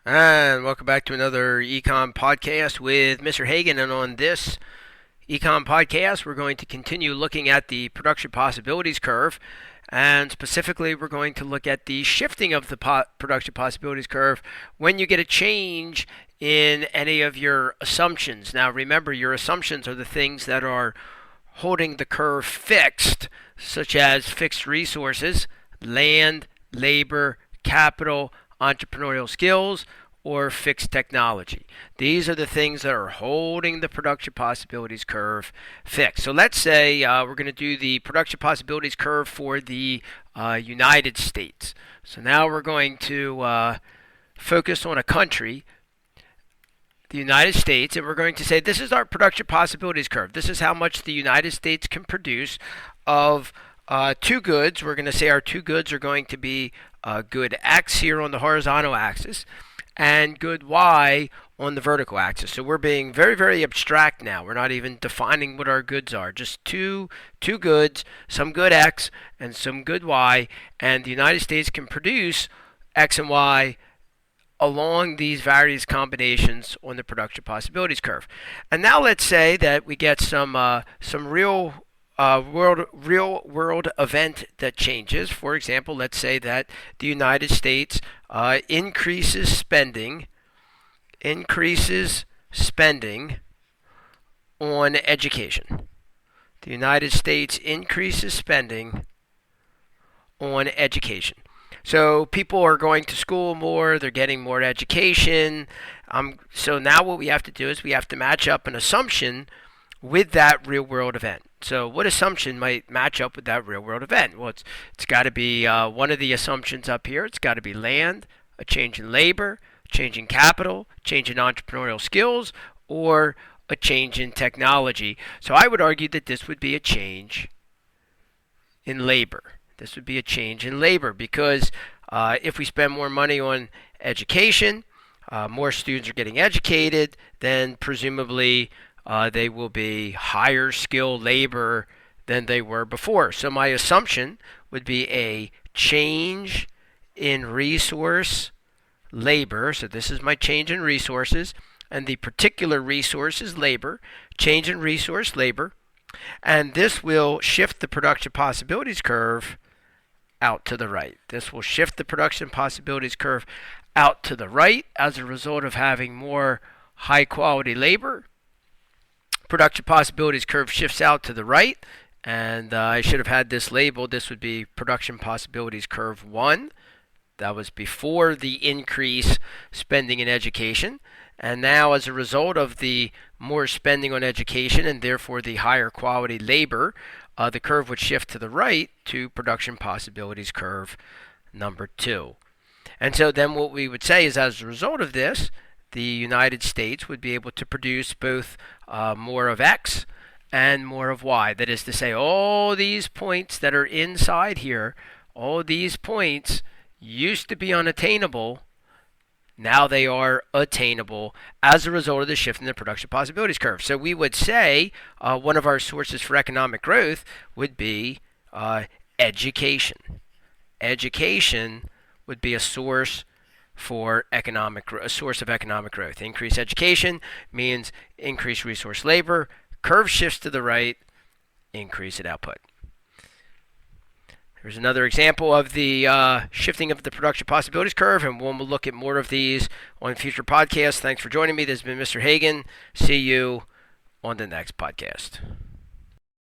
And welcome back to another Econ podcast with Mr. Hagan. And on this Econ podcast, we're going to continue looking at the production possibilities curve. And specifically, we're going to look at the shifting of the production possibilities curve when you get a change in any of your assumptions. Now, remember, your assumptions are the things that are holding the curve fixed, such as fixed resources, land, labor, capital, entrepreneurial skills, or fixed technology. These are the things that are holding the production possibilities curve fixed. So let's say we're going to do the production possibilities curve for the United States. So now we're going to focus on a country, the United States, and we're going to say this is our production possibilities curve. This is how much the United States can produce of two goods. We're going to say our two goods are going to be good X here on the horizontal axis and good Y on the vertical axis. So we're being very, very abstract now. We're not even defining what our goods are. Just two goods, some good X and some good Y, and the United States can produce X and Y along these various combinations on the production possibilities curve. And now let's say that we get some real world event that changes. For example, let's say that the United States increases spending on education. The United States increases spending on education. So people are going to school more, they're getting more education. So now what we have to do is we have to match up an assumption with that real world event. So what assumption might match up with that real world event? Well, it's got to be one of the assumptions up here. It's got to be land, a change in labor, a change in capital, a change in entrepreneurial skills, or a change in technology. So I would argue that this would be a change in labor. This would be a change in labor because if we spend more money on education, more students are getting educated, then presumably they will be higher skilled labor than they were before. So my assumption would be a change in resource labor. So this is my change in resources, and the particular resource is labor, change in resource labor, and this will shift the production possibilities curve out to the right. This will shift the production possibilities curve out to the right as a result of having more high quality labor. Production possibilities curve shifts out to the right, and I should have had this labeled. This would be production possibilities curve 1. That was before the increase spending in education. And now as a result of the more spending on education and therefore the higher quality labor, the curve would shift to the right to production possibilities curve number 2. And so then what we would say is as a result of this, the United States would be able to produce both more of X and more of Y. That is to say, all these points that are inside here, all these points used to be unattainable. Now they are attainable as a result of the shift in the production possibilities curve. So we would say one of our sources for economic growth would be education. Education would be a source for a source of economic growth. Increased education means increased resource labor. Curve shifts to the right, increase in output. Here's another example of the shifting of the production possibilities curve, and we'll look at more of these on future podcasts. Thanks for joining me. This has been Mr. Hagan. See you on the next podcast.